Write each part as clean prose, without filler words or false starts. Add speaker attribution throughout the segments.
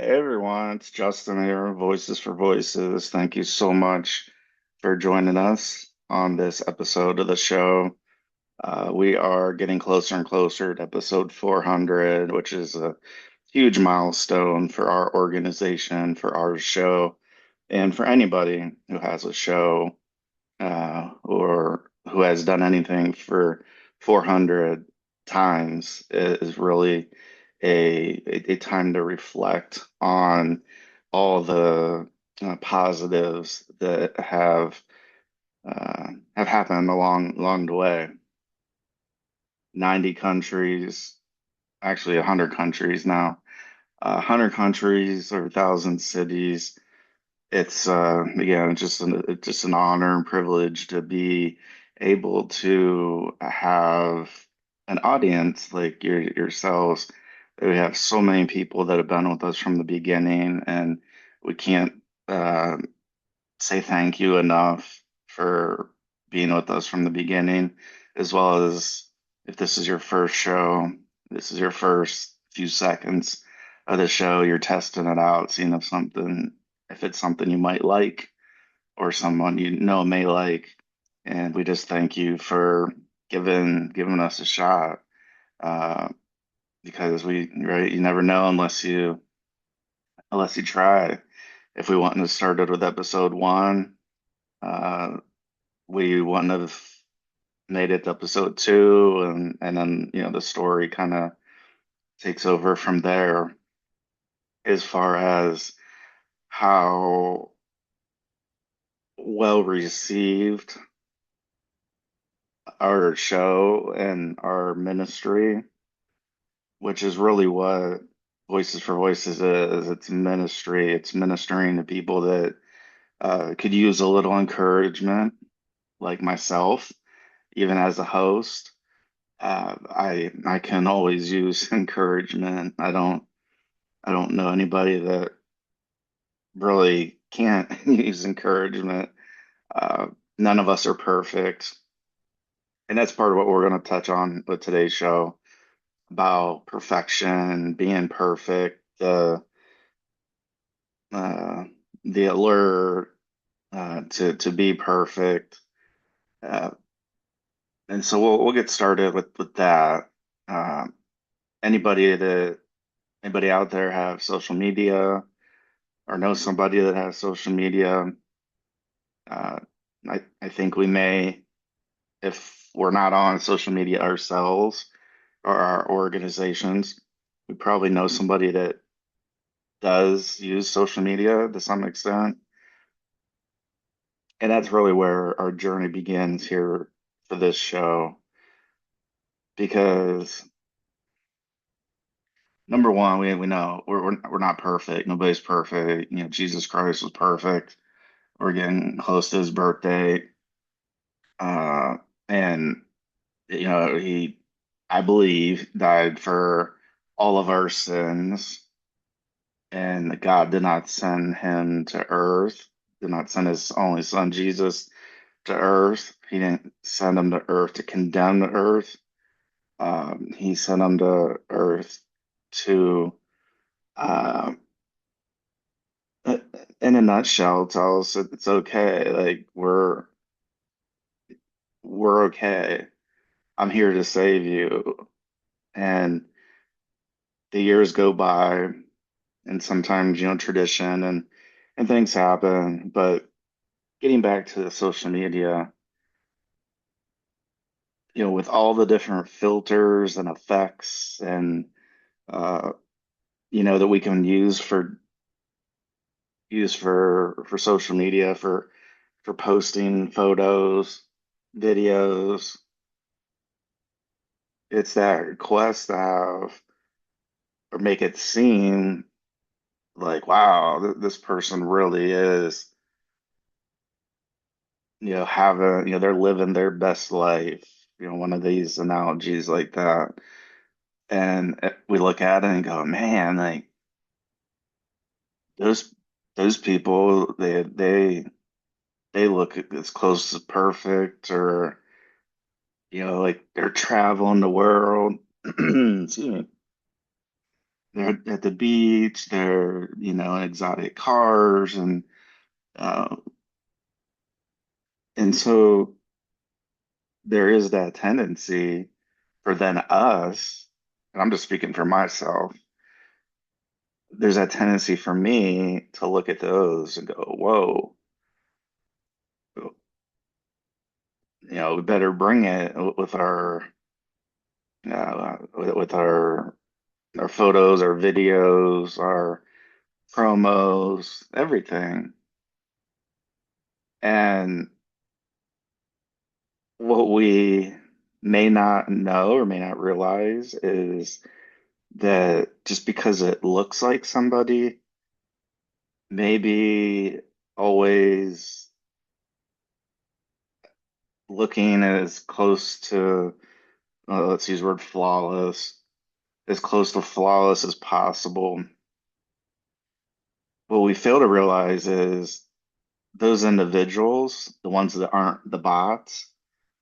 Speaker 1: Hey everyone, it's Justin here, Voices for Voices. Thank you so much for joining us on this episode of the show. We are getting closer and closer to episode 400, which is a huge milestone for our organization, for our show, and for anybody who has a show or who has done anything for 400 times. It is really a time to reflect on all the positives that have happened along the way. 90 countries, actually 100 countries now, 100 countries or 1,000 cities. It's again just an honor and privilege to be able to have an audience like yourselves. We have so many people that have been with us from the beginning, and we can't uh, say thank you enough for being with us from the beginning, as well as if this is your first show, this is your first few seconds of the show, you're testing it out, seeing if it's something you might like or someone you know may like. And we just thank you for giving us a shot. Uh, because right, you never know unless you try. If we wanted to start it with episode one, uh, we wouldn't have made it to episode two, and then the story kind of takes over from there as far as how well received our show and our ministry, which is really what Voices for Voices is. It's ministry. It's ministering to people that could use a little encouragement, like myself, even as a host. I can always use encouragement. I don't know anybody that really can't use encouragement. Uh, None of us are perfect, and that's part of what we're going to touch on with today's show about perfection, being perfect, uh, the allure to be perfect. Uh, and so we'll get started with that. Uh, anybody that anybody out there have social media or know somebody that has social media? Uh, I think we may, if we're not on social media ourselves or our organizations, we probably know somebody that does use social media to some extent. And that's really where our journey begins here for this show. Because number one, we know we're not perfect. Nobody's perfect. Jesus Christ was perfect. We're getting close to his birthday. Uh, and he, I believe, died for all of our sins, and God did not send him to earth, did not send his only son Jesus to earth. He didn't send him to earth to condemn the earth. He sent him to earth to, uh, in a nutshell, tell us that it's okay. Like we're okay. I'm here to save you. And the years go by, and sometimes tradition and things happen. But getting back to the social media, with all the different filters and effects and uh, that we can use for social media for posting photos, videos. It's that quest to have or make it seem like, wow, this person really is, having, they're living their best life. One of these analogies like that. And we look at it and go, man, like those those people, they look as close to perfect, or like they're traveling the world. Excuse me. they're at the beach, they're, in exotic cars, uh, and so there is that tendency for then us, and I'm just speaking for myself, there's that tendency for me to look at those and go, whoa, we better bring it with with our photos, our videos, our promos, everything. And what we may not know or may not realize is that just because it looks like somebody, maybe always looking as close to, let's use the word flawless, as close to flawless as possible. What we fail to realize is those individuals, the ones that aren't the bots,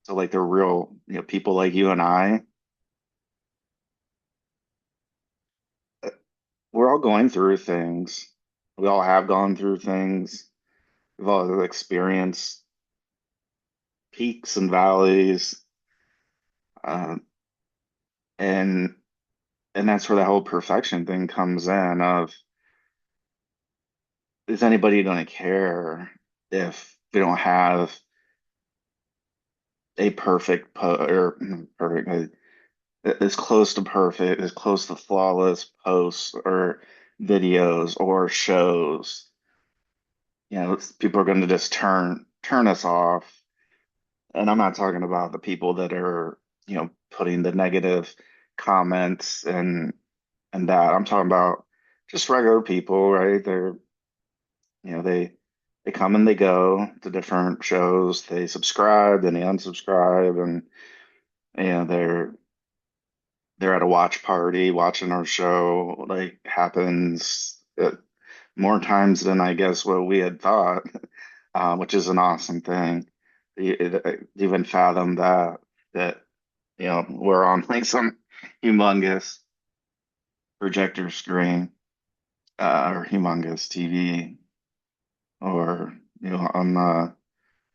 Speaker 1: so like they're real, people like you and I, we're all going through things. We all have gone through things. We've all experienced peaks and valleys, uh, and and that's where the whole perfection thing comes in. Of is anybody going to care if we don't have a perfect or perfect, as close to perfect, as close to flawless posts or videos or shows? People are going to just turn us off. And I'm not talking about the people that are, putting the negative comments and that. I'm talking about just regular people, right? They come and they go to different shows. They subscribe and they unsubscribe, and they're at a watch party watching our show. Like happens more times than I guess what we had thought, which is an awesome thing. Even fathom that we're on like some humongous projector screen, or humongous TV, or on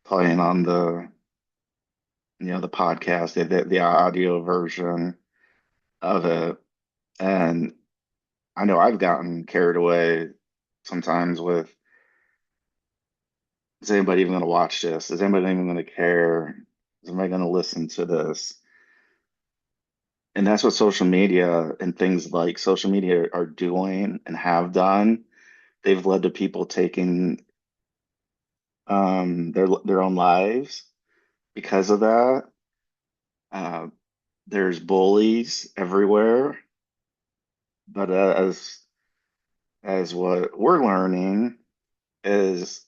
Speaker 1: playing on the podcast, the audio version of it. And I know I've gotten carried away sometimes with, is anybody even going to watch this? Is anybody even going to care? Is anybody going to listen to this? And that's what social media and things like social media are doing and have done. They've led to people taking their own lives because of that. Uh, there's bullies everywhere, but as what we're learning is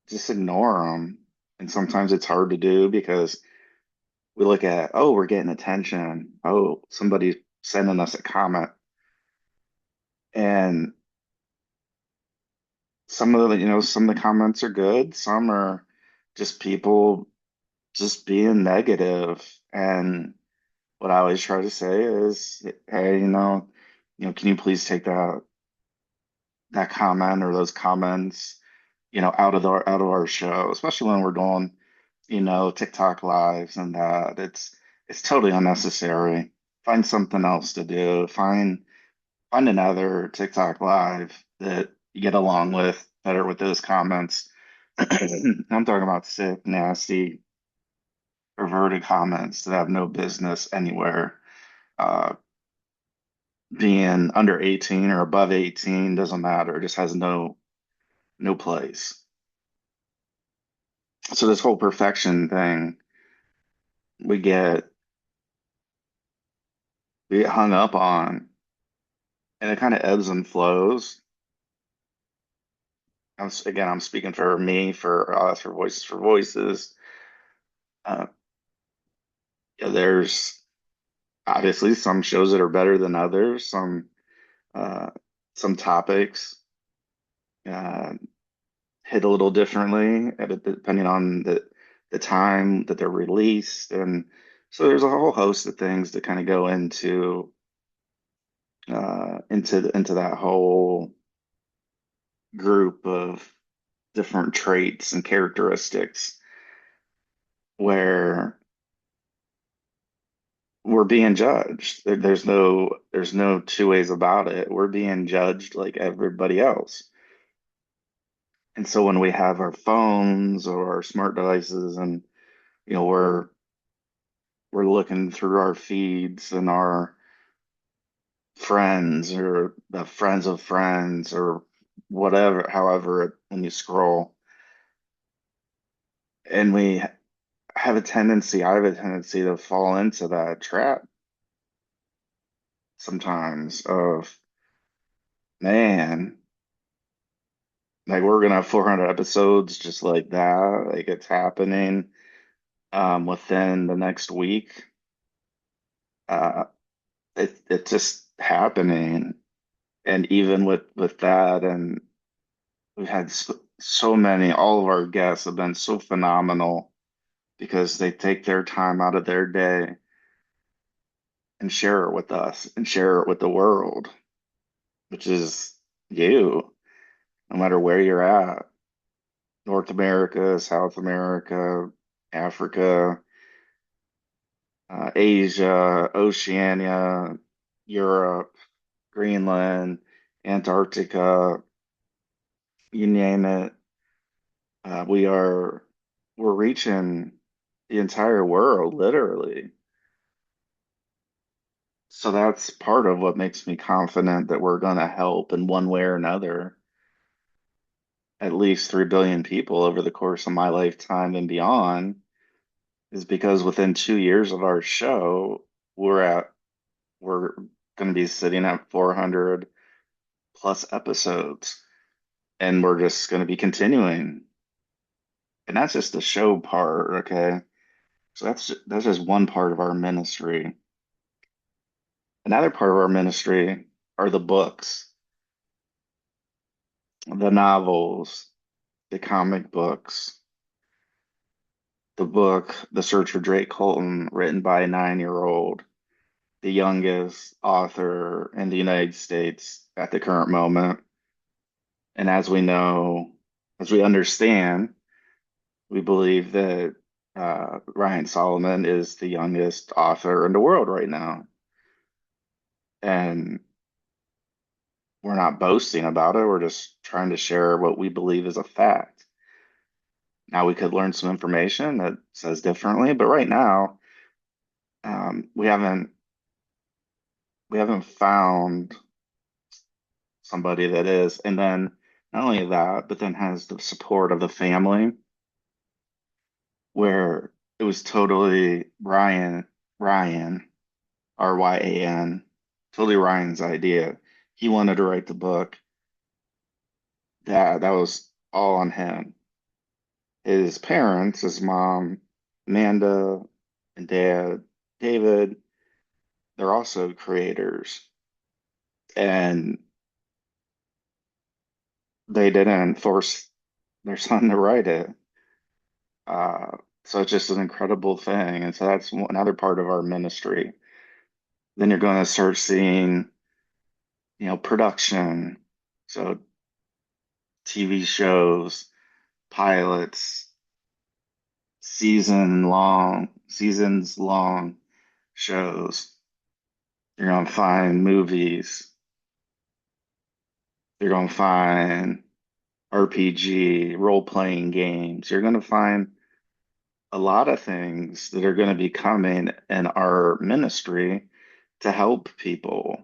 Speaker 1: just ignore them. And sometimes it's hard to do because we look at, oh, we're getting attention. Oh, somebody's sending us a comment. And some of the comments are good. Some are just people just being negative. And what I always try to say is, hey, can you please take that comment or those comments, out of our show, especially when we're doing, TikTok lives and that. It's totally unnecessary. Find something else to do. Find another TikTok live that you get along with better with those comments. I'm talking about sick, nasty, perverted comments that have no business anywhere. Uh, Being under 18 or above 18 doesn't matter. It just has no place. So this whole perfection thing, we get we get hung up on, and it kind of ebbs and flows. I'm speaking for me, for us, for Voices for Voices. Uh, yeah, there's obviously some shows that are better than others. Uh, some topics uh, hit a little differently, depending on the time that they're released, and so there's a whole host of things that kind of go into into that whole group of different traits and characteristics where we're being judged. There's no two ways about it. We're being judged like everybody else. And so when we have our phones or our smart devices and we're looking through our feeds and our friends or the friends of friends or whatever, however, when you scroll, and I have a tendency to fall into that trap sometimes of, man, like we're gonna have 400 episodes just like that, like it's happening within the next week. Uh, it's just happening, and even with that, and we've had so many. All of our guests have been so phenomenal because they take their time out of their day and share it with us and share it with the world, which is you, no matter where you're at, North America, South America, Africa, Asia, Oceania, Europe, Greenland, Antarctica, you name it. Uh, we are we're reaching the entire world, literally. So that's part of what makes me confident that we're going to help in one way or another at least 3 billion people over the course of my lifetime and beyond, is because within 2 years of our show, we're going to be sitting at 400 plus episodes, and we're just going to be continuing. And that's just the show part, okay? So that's just one part of our ministry. Another part of our ministry are the books, the novels, the comic books, the book, The Search for Drake Colton, written by a 9-year-old, the youngest author in the United States at the current moment. And as we know, as we understand, we believe that Ryan Solomon is the youngest author in the world right now. And we're not boasting about it. We're just trying to share what we believe is a fact. Now we could learn some information that says differently, but right now, we haven't found somebody that is. And then not only that, but then has the support of the family, where it was totally Ryan, Ryan, totally Ryan's idea. He wanted to write the book. That was all on him. His parents, his mom, Amanda, and dad, David, they're also creators. And they didn't force their son to write it. So it's just an incredible thing. And so that's another part of our ministry. Then you're going to start seeing, production. So TV shows, pilots, seasons long shows. You're going to find movies. You're going to find RPG, role-playing games. You're going to find a lot of things that are going to be coming in our ministry to help people.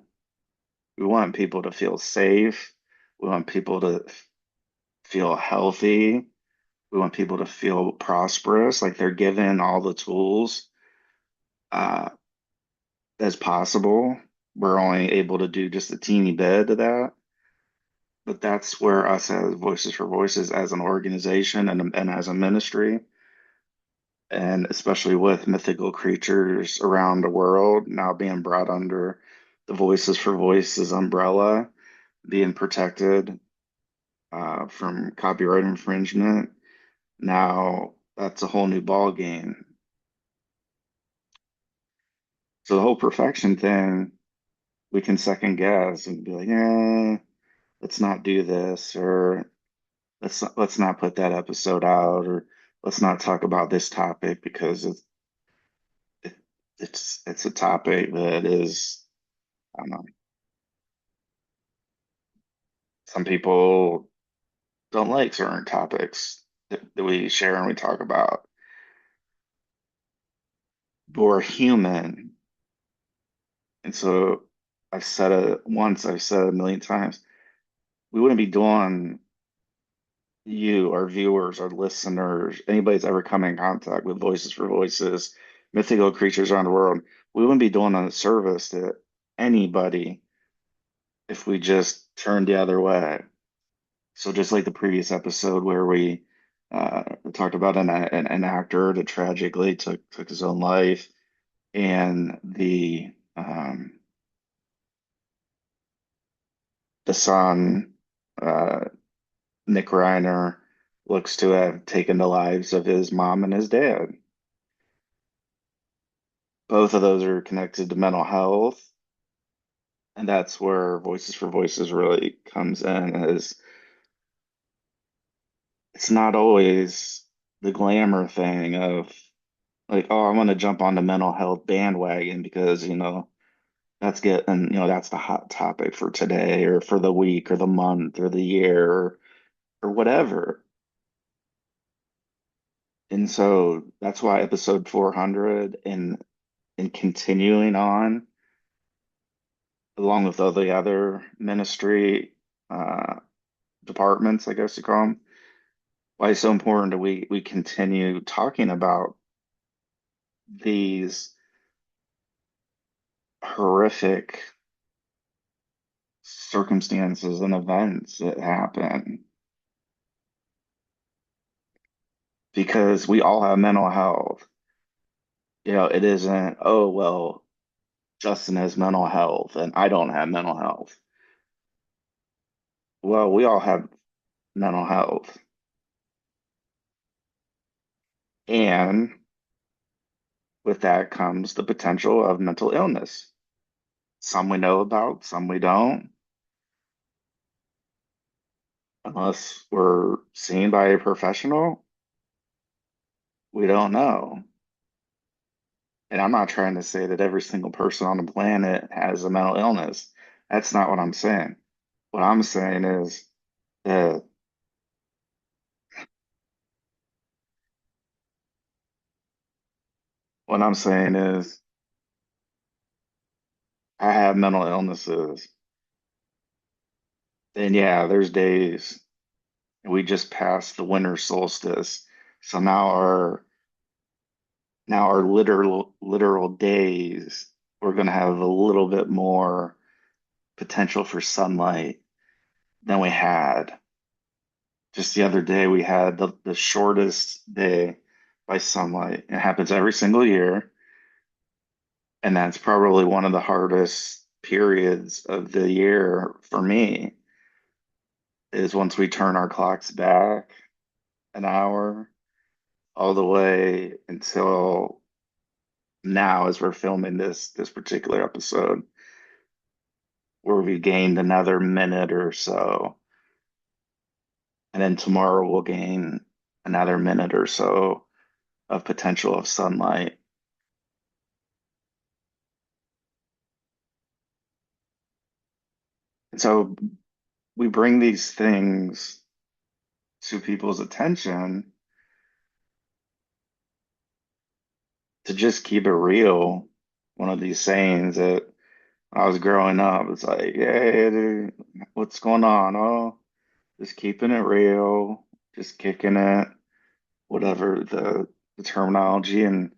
Speaker 1: We want people to feel safe. We want people to feel healthy. We want people to feel prosperous, like they're given all the tools uh, as possible. We're only able to do just a teeny bit of that. But that's where us as Voices for Voices, as an organization and as a ministry, and especially with mythical creatures around the world now being brought under the Voices for Voices umbrella, being protected from copyright infringement. Now that's a whole new ball game. So the whole perfection thing, we can second guess and be like, let's not do this, or let's not put that episode out, or let's not talk about this topic because it, it's a topic that is, I don't know, some people don't like certain topics that we share and we talk about. But we're human, and so I've said it once, I've said it a million times. We wouldn't be doing you, our viewers, our listeners, anybody that's ever come in contact with Voices for Voices, mythical creatures around the world, we wouldn't be doing a service to anybody if we just turned the other way. So just like the previous episode where we talked about an actor that tragically took his own life, and the son, uh, Nick Reiner, looks to have taken the lives of his mom and his dad. Both of those are connected to mental health, and that's where Voices for Voices really comes in, is it's not always the glamour thing of like, oh, I'm gonna jump on the mental health bandwagon because, that's the hot topic for today or for the week or the month or the year or whatever. And so that's why episode 400 and continuing on, along with all the other ministry uh, departments, I guess you call them, why it's so important that we continue talking about these horrific circumstances and events that happen, because we all have mental health. It isn't, oh, well, Justin has mental health and I don't have mental health. Well, we all have mental health. And with that comes the potential of mental illness. Some we know about, some we don't, unless we're seen by a professional, we don't know. And I'm not trying to say that every single person on the planet has a mental illness. That's not what I'm saying. What I'm saying is that what I'm saying is I have mental illnesses. And yeah, there's days we just passed the winter solstice. So now our literal days, we're gonna have a little bit more potential for sunlight than we had. Just the other day, we had the shortest day by sunlight. It happens every single year, and that's probably one of the hardest periods of the year for me, is once we turn our clocks back an hour all the way until now as we're filming this particular episode, where we gained another minute or so. And then tomorrow we'll gain another minute or so of potential of sunlight. And so we bring these things to people's attention to just keep it real. One of these sayings that when I was growing up, it's like, hey, dude, what's going on? Oh, just keeping it real, just kicking it, whatever the terminology. And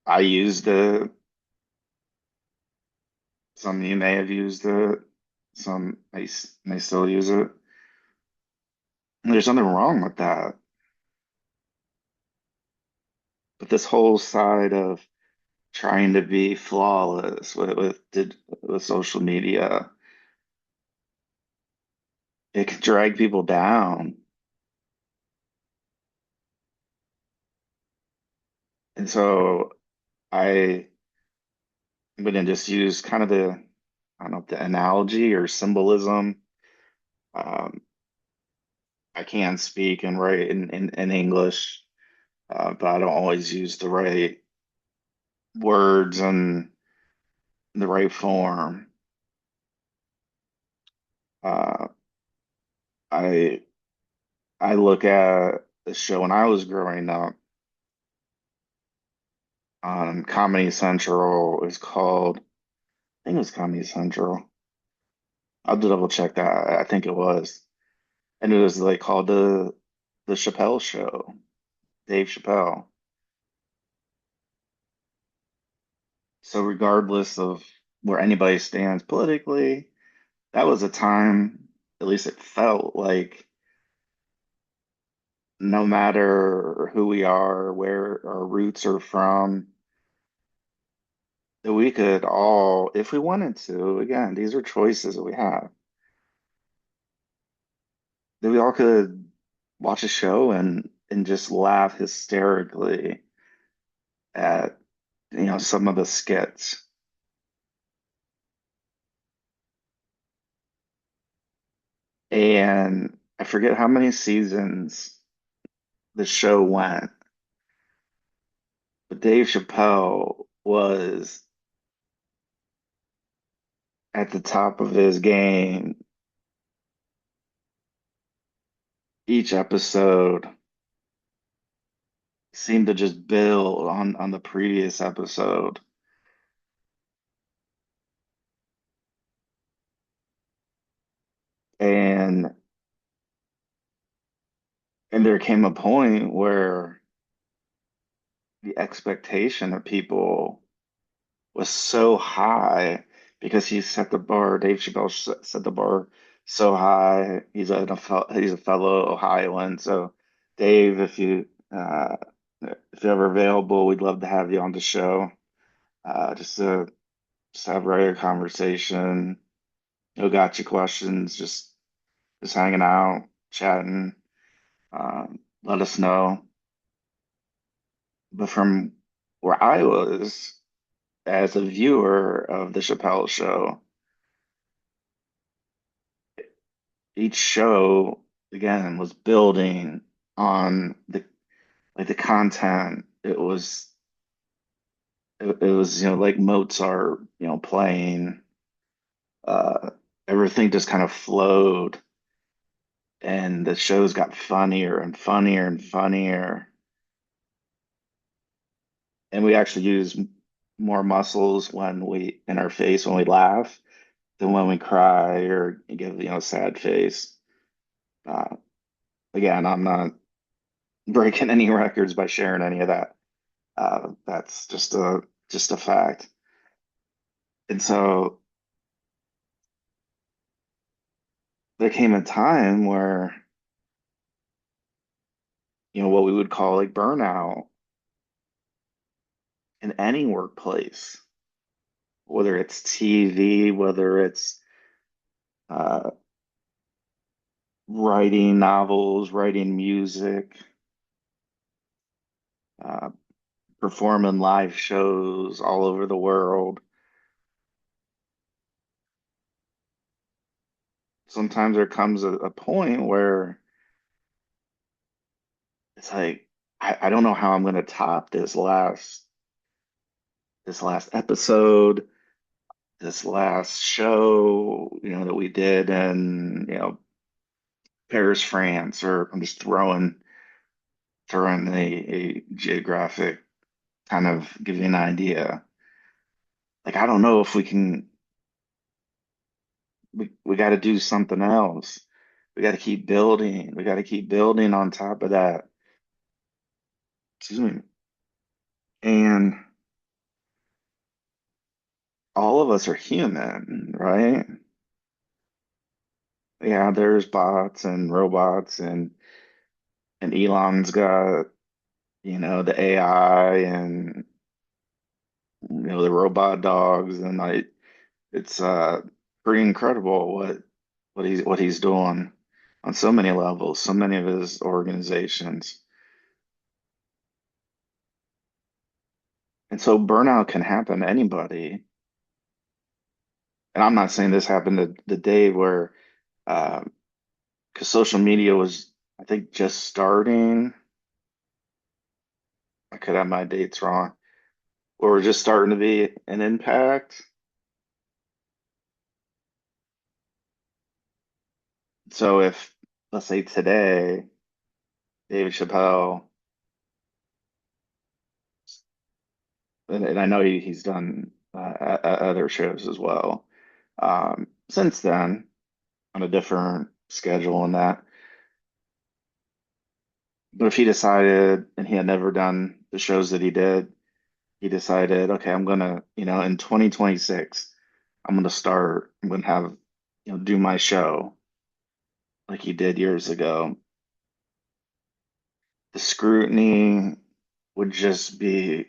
Speaker 1: I used it. Some of you may have used it. Some may still use it. And there's nothing wrong with that. But this whole side of trying to be flawless with social media, it can drag people down. And so I'm going to just use kind of the I don't know, the analogy or symbolism. Um, I can speak and write in English, but I don't always use the right words and the right form. Uh, I I look at the show when I was growing up on Comedy Central. It's called, I think it was Comedy Central. I'll double check that. I think it was, and it was like called the Chappelle Show. Dave Chappelle. So regardless of where anybody stands politically, that was a time, at least it felt like, no matter who we are, where our roots are from, that we could all, if we wanted to, again, these are choices that we have, that we all could watch a show and just laugh hysterically at, some of the skits. And I forget how many seasons the show went, but Dave Chappelle was at the top of his game each episode, seemed to just build on the previous episode. And and there came a point where the expectation of people was so high because he set the bar, Dave Chappelle set the bar so high. He's a fellow Ohioan. So Dave, if you're ever available, we'd love to have you on the show. Just have regular conversation. No gotcha questions, just hanging out, chatting. Let us know. But from where I was as a viewer of the Chappelle show, each show again was building on the content. It was like Mozart, playing. Uh, Everything just kind of flowed, and the shows got funnier and funnier and funnier. And we actually use more muscles when we in our face when we laugh than when we cry or give a sad face. Uh, Again, I'm not breaking any records by sharing any of that. That's just a fact. And so there came a time where what we would call like burnout in any workplace, whether it's TV, whether it's uh, writing novels, writing music, uh, performing live shows all over the world. Sometimes there comes a point where it's like I don't know how I'm going to top this last episode, this last show, that we did in, Paris, France, or I'm just throwing a geographic kind of give you an idea. Like I don't know if we got to do something else. We got to keep building. We got to keep building on top of that. Excuse me. And all of us are human, right? Yeah, there's bots and robots and Elon's got, the AI and the robot dogs and it's pretty incredible what he's doing on so many levels, so many of his organizations. And so burnout can happen to anybody. And I'm not saying this happened the day where, because social media was, I think, just starting. I could have my dates wrong. Or we're just starting to be an impact. So if, let's say today, David Chappelle, and I know he's done other shows as well, since then on a different schedule and that. But if he decided, and he had never done the shows that he did, he decided, okay, I'm gonna, in 2026, I'm gonna have, do my show like he did years ago. The scrutiny would just be,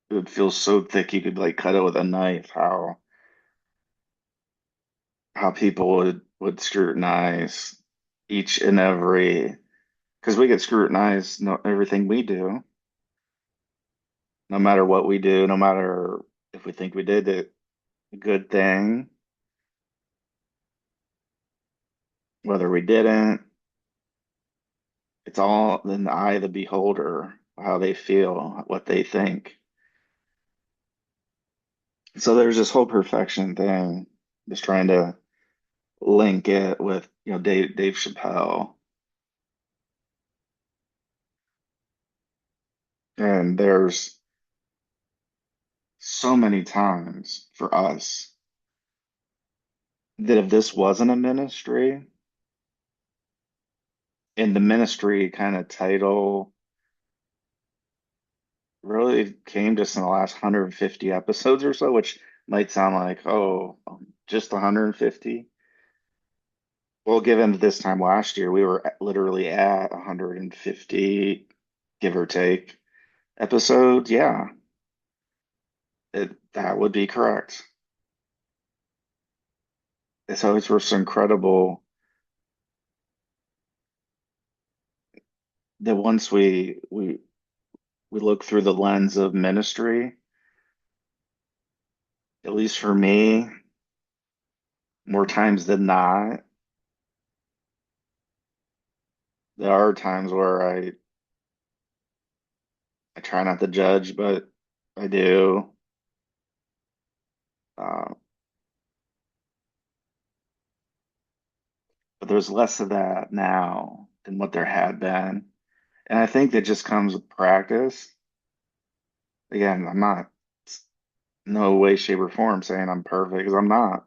Speaker 1: it would feel so thick you could like cut it with a knife, how people would scrutinize each and every, because we get scrutinized, no, everything we do, no matter what we do, no matter if we think we did a good thing, whether we didn't. It's all in the eye of the beholder, how they feel, what they think. So there's this whole perfection thing, just trying to link it with, Dave Chappelle. And there's so many times for us that if this wasn't a ministry, and the ministry kind of title really came just in the last 150 episodes or so, which might sound like, oh, just 150. Well, given this time last year, we were literally at 150, give or take, episodes. Yeah, that would be correct. So it's was incredible that once we look through the lens of ministry, at least for me, more times than not, there are times where I try not to judge, but I do. Uh, but there's less of that now than what there had been. And I think that just comes with practice. Again, I'm not no way, shape, or form saying I'm perfect because I'm not.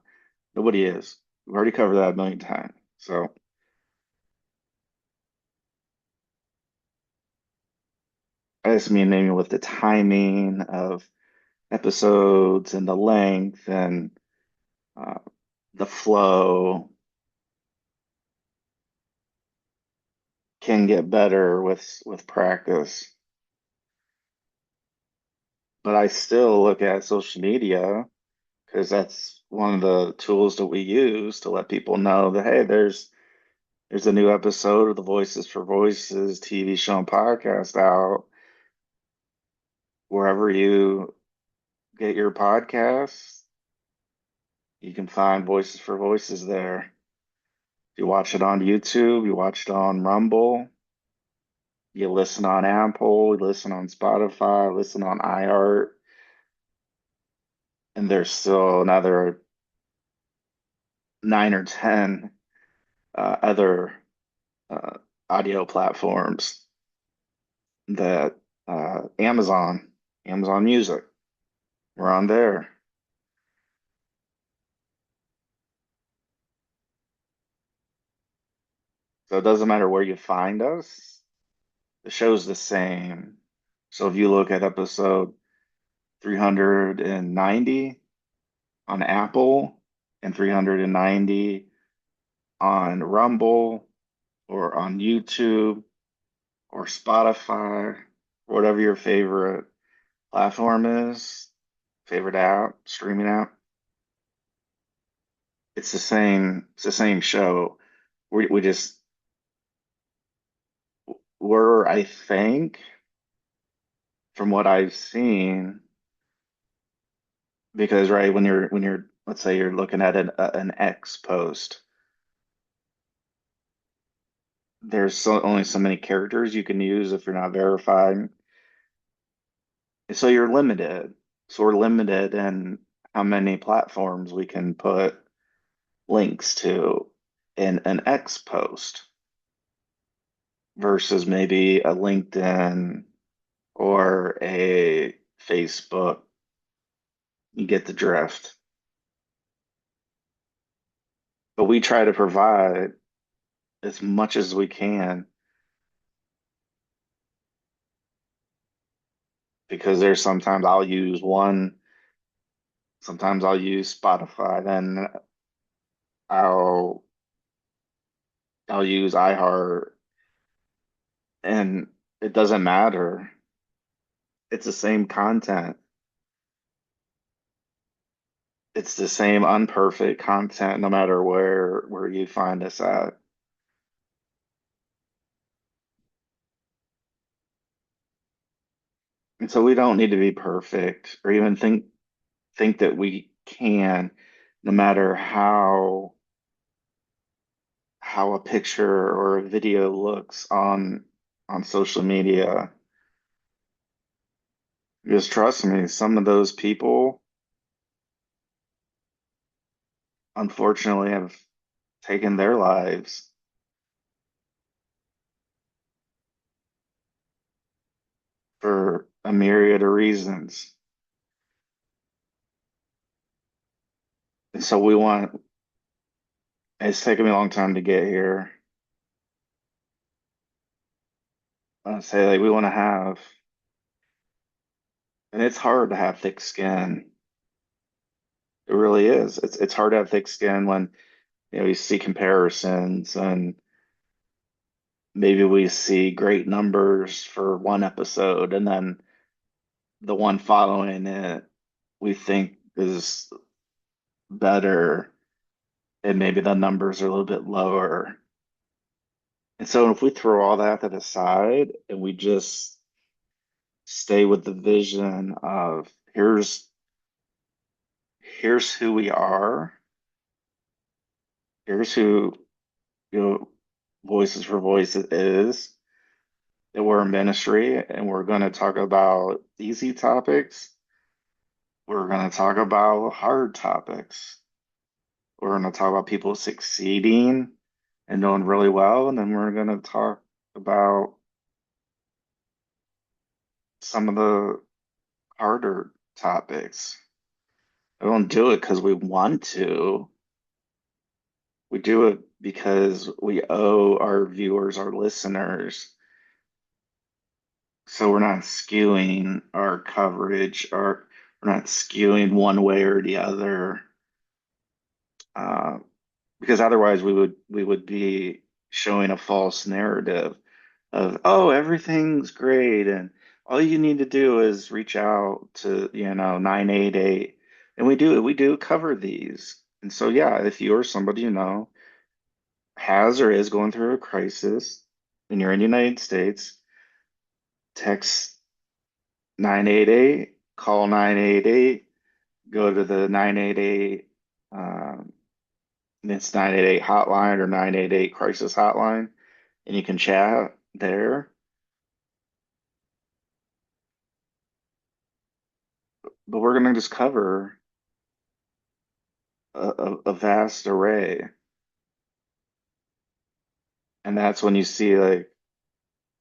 Speaker 1: Nobody is. We've already covered that a million times. So I just mean maybe with the timing of episodes and the length and uh, the flow can get better with practice. But I still look at social media because that's one of the tools that we use to let people know that hey, there's a new episode of the Voices for Voices TV show and podcast out wherever you get your podcasts. You can find Voices for Voices there. You watch it on YouTube, you watch it on Rumble, you listen on Apple, you listen on Spotify, listen on iHeart, and there's still another 9 or 10 other uh, audio platforms that Amazon Music, we're on there. So it doesn't matter where you find us, the show's the same. So if you look at episode 390 on Apple and 390 on Rumble or on YouTube or Spotify, whatever your favorite platform is, favorite app, streaming app, it's the same show. We just we're, I think, from what I've seen, because right when you're let's say you're looking at an X post. There's only so many characters you can use if you're not verified. So you're limited. So we're limited in how many platforms we can put links to in an X post versus maybe a LinkedIn or a Facebook. You get the drift. But we try to provide as much as we can because there's sometimes sometimes I'll use Spotify, then I'll I'll use iHeart, and it doesn't matter. It's the same content. It's the same unperfect content no matter where you find us at. And so we don't need to be perfect or even think that we can, no matter how a picture or a video looks on social media. Just trust me, some of those people unfortunately have taken their lives for a myriad of reasons. And so it's taken me a long time to get here. I say like we want to have, and it's hard to have thick skin. It really is. It's hard to have thick skin when you see comparisons and maybe we see great numbers for one episode and then the one following it we think is better and maybe the numbers are a little bit lower. And so if we throw all that to the side and we just stay with the vision of here's who we are, here's who you know Voices for Voices is, that we're a ministry and we're going to talk about easy topics. We're going to talk about hard topics. We're going to talk about people succeeding and doing really well. And then we're going to talk about some of the harder topics. I don't do it because we want to. We do it because we owe our viewers, our listeners. So we're not skewing our coverage or we're not skewing one way or the other. Uh, because otherwise we would be showing a false narrative of, oh, everything's great and all you need to do is reach out to 988, and we do cover these. And so yeah, if you're somebody has or is going through a crisis and you're in the United States, text 988, call 988, go to the 988, it's 988 hotline or 988 crisis hotline, and you can chat there. But we're going to just cover a vast array. And that's when you see like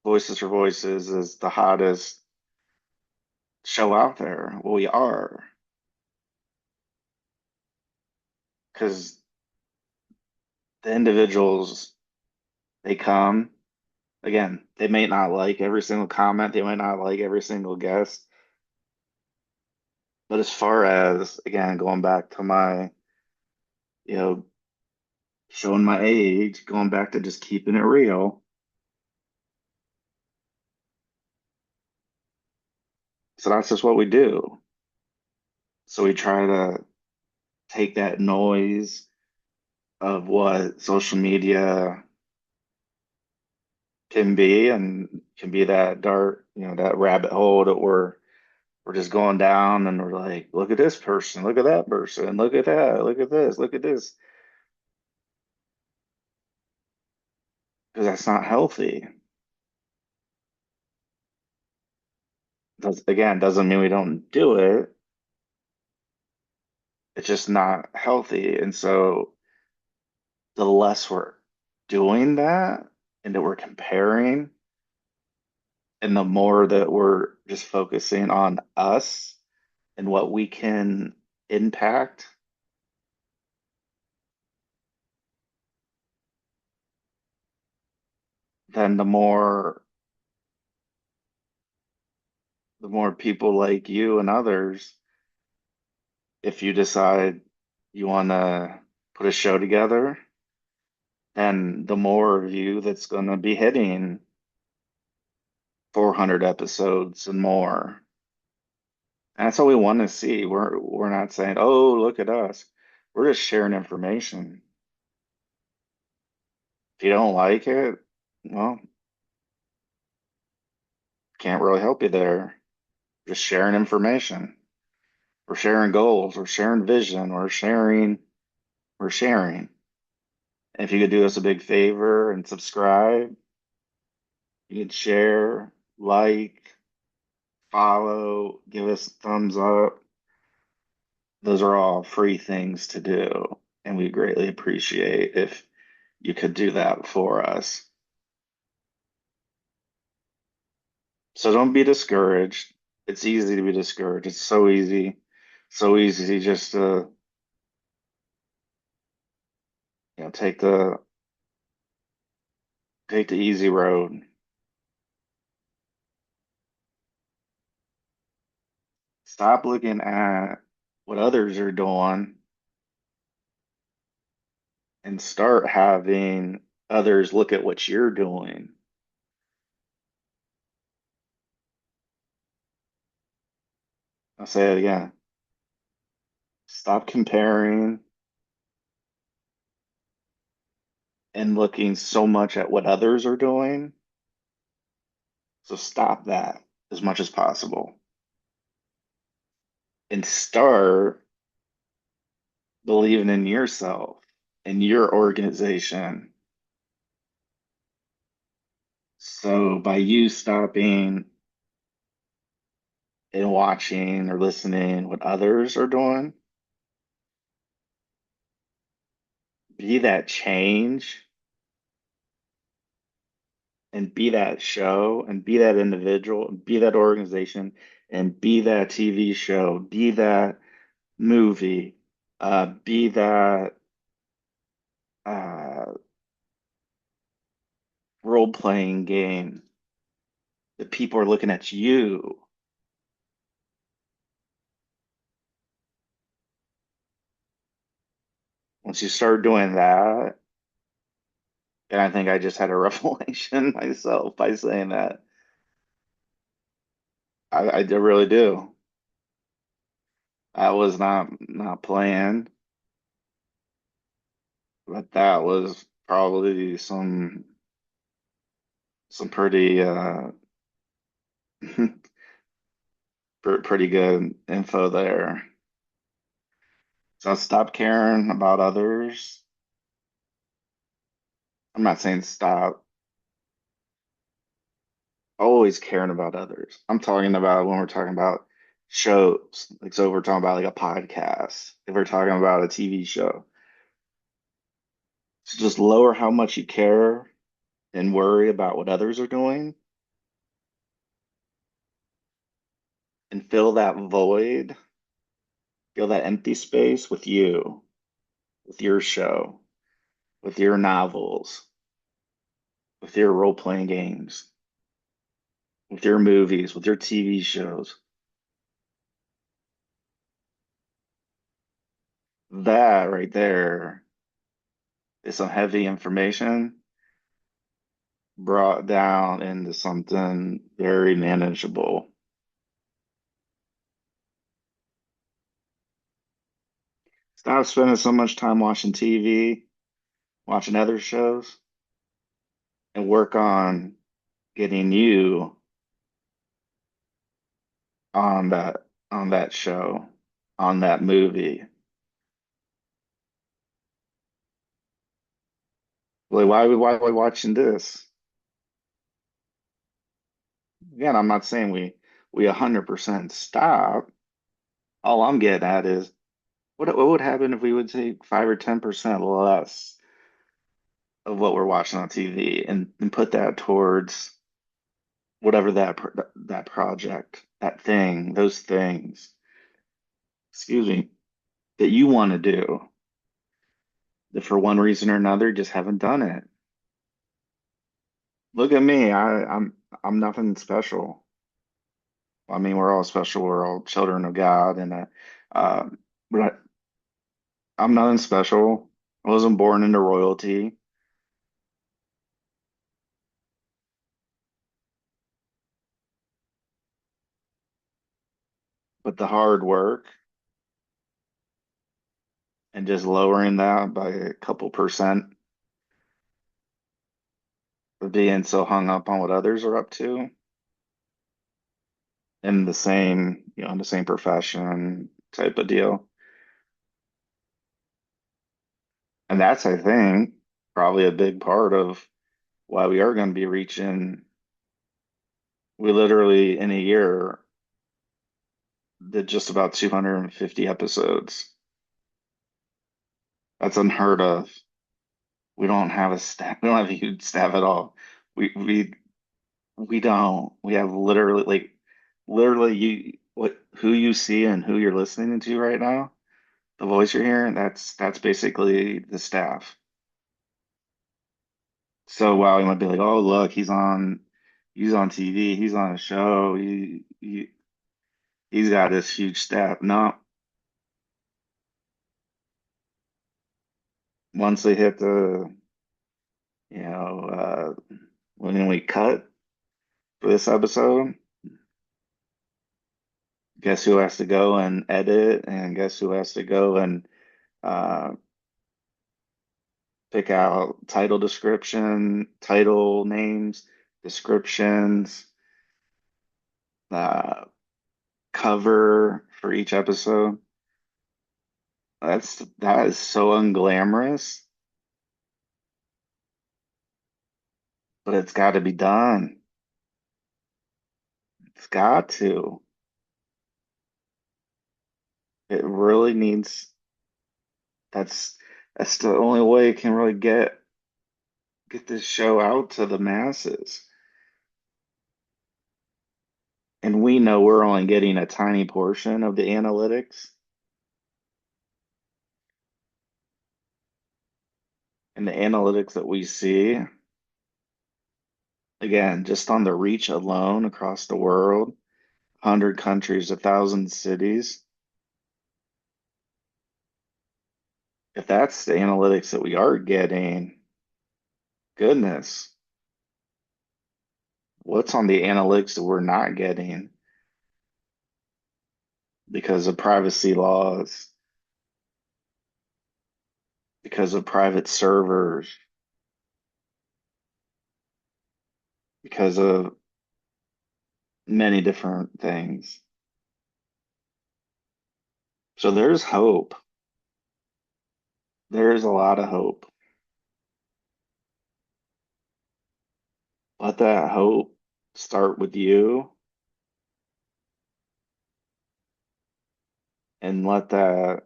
Speaker 1: Voices for Voices is the hottest show out there. Well, we are, because the individuals, they come, again, they may not like every single comment, they might not like every single guest. But as far as, again, going back to my, you know, showing my age, going back to just keeping it real. So that's just what we do. So we try to take that noise of what social media can be and can be that dark, that rabbit hole that we're We're just going down and we're like, look at this person, look at that person, look at that, look at this, look at this. Because that's not healthy. Again, doesn't mean we don't do it. It's just not healthy. And so the less we're doing that and that we're comparing, and the more that we're just focusing on us and what we can impact, then the more people like you and others, if you decide you want to put a show together, then the more of you that's going to be hitting 400 episodes and more. And that's what we want to see. We're not saying, "Oh, look at us." We're just sharing information. If you don't like it, well, can't really help you there. Just sharing information. We're sharing goals. We're sharing vision. We're sharing. And if you could do us a big favor and subscribe, you can share, like, follow, give us a thumbs up. Those are all free things to do, and we greatly appreciate if you could do that for us. So don't be discouraged. It's easy to be discouraged. It's so easy just to, take the easy road. Stop looking at what others are doing and start having others look at what you're doing. I'll say it again. Stop comparing and looking so much at what others are doing. So stop that as much as possible and start believing in yourself and your organization. So by you stopping and watching or listening what others are doing, be that change and be that show and be that individual and be that organization and be that TV show, be that movie, be that uh, role-playing game that people are looking at you. Once you start doing that, and I think I just had a revelation myself by saying that. I really do. I was not planned, but that was probably some pretty pretty good info there. So stop caring about others. I'm not saying stop always caring about others. I'm talking about when we're talking about shows. Like, so if we're talking about like a podcast, if we're talking about a TV show, so just lower how much you care and worry about what others are doing and fill that void, fill that empty space with you, with your show, with your novels, with your role-playing games, with your movies, with your TV shows. That right there is some heavy information brought down into something very manageable. Stop spending so much time watching TV, watching other shows, and work on getting you on that show, on that movie. Like, why are we watching this? Again, I'm not saying we 100% stop. All I'm getting at is what would happen if we would take 5 or 10% less of what we're watching on TV and put that towards whatever that project, that thing, those things, excuse me, that you want to do that for one reason or another just haven't done it. Look at me. I'm nothing special. I mean, we're all special. We're all children of God, and uh, but I'm nothing special. I wasn't born into royalty, but the hard work and just lowering that by a couple percent of being so hung up on what others are up to in the same, in the same profession type of deal. And that's, I think, probably a big part of why we are going to be reaching. We literally in a year did just about 250 episodes. That's unheard of. We don't have a staff. We don't have a huge staff at all. We we we don't. We have literally who you see and who you're listening to right now. The voice you're hearing, that's basically the staff. So while you might be like, oh look, he's on TV, he's on a show, he's got this huge staff. No, once they hit the, when we cut for this episode, guess who has to go and edit, and guess who has to go and uh, pick out title names, descriptions, uh, cover for each episode. That is so unglamorous, but it's got to be done. It's got to. It really needs. That's that's the only way it can really get this show out to the masses. And we know we're only getting a tiny portion of the analytics. And the analytics that we see, again, just on the reach alone across the world, 100 countries, 1,000 cities. If that's the analytics that we are getting, goodness, what's on the analytics that we're not getting because of privacy laws, because of private servers, because of many different things. So there's hope. There is a lot of hope. Let that hope start with you and let that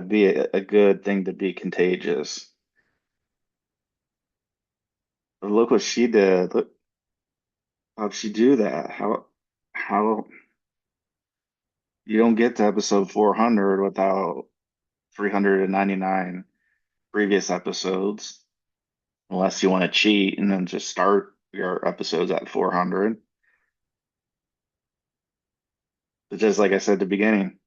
Speaker 1: be a good thing to be contagious. But look what she did. Look how'd she do that? How you don't get to episode 400 without 399 previous episodes, unless you want to cheat and then just start your episodes at 400. But just like I said at the beginning,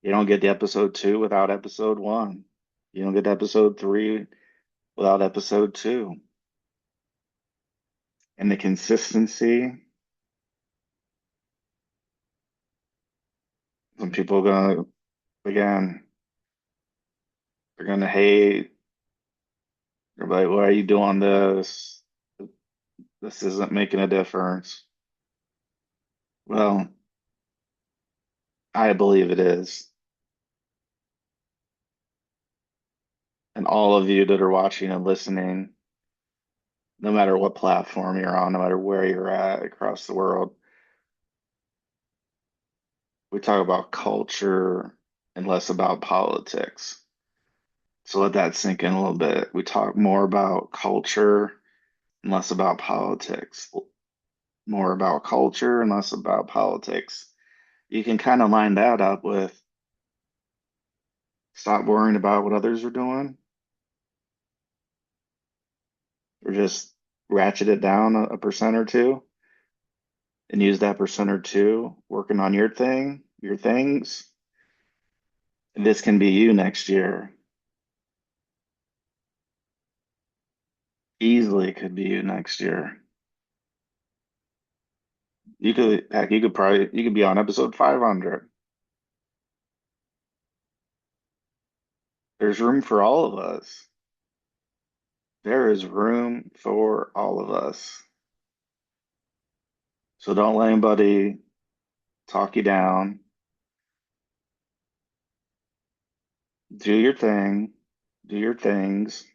Speaker 1: you don't get to episode two without episode one. You don't get to episode three without episode two. And the consistency, some people are gonna, again, they're gonna hate. They're like, why are you doing this? this isn't making a difference. Well, I believe it is. And all of you that are watching and listening, no matter what platform you're on, no matter where you're at across the world, we talk about culture and less about politics. So let that sink in a little bit. We talk more about culture and less about politics. More about culture and less about politics. You can kind of line that up with stop worrying about what others are doing or just ratchet it down a percent or two and use that percent or two working on your thing, your things. And this can be you next year. Easily could be you next year. You could, heck, you could be on episode 500. There's room for all of us. There is room for all of us. So don't let anybody talk you down. Do your thing. Do your things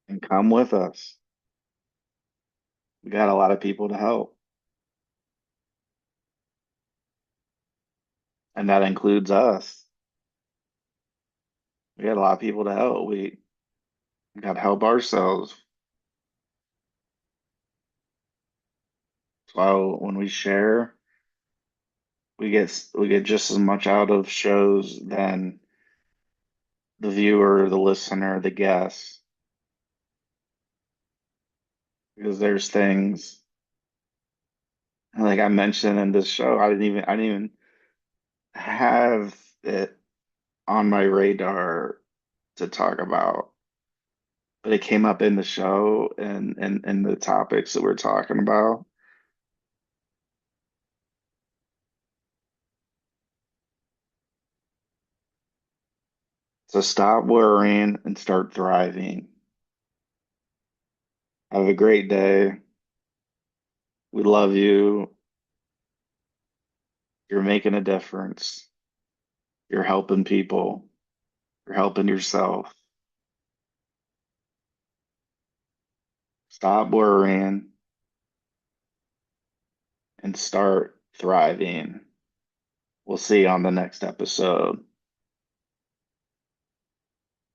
Speaker 1: and come with us. We got a lot of people to help, and that includes us. We got a lot of people to help. We got to help ourselves. So when we share, we get just as much out of shows than the viewer, the listener, the guest, because there's things like I mentioned in this show, I didn't even have it on my radar to talk about, but it came up in the show and the topics that we're talking about. So stop worrying and start thriving. Have a great day. We love you. You're making a difference. You're helping people. You're helping yourself. Stop worrying and start thriving. We'll see you on the next episode.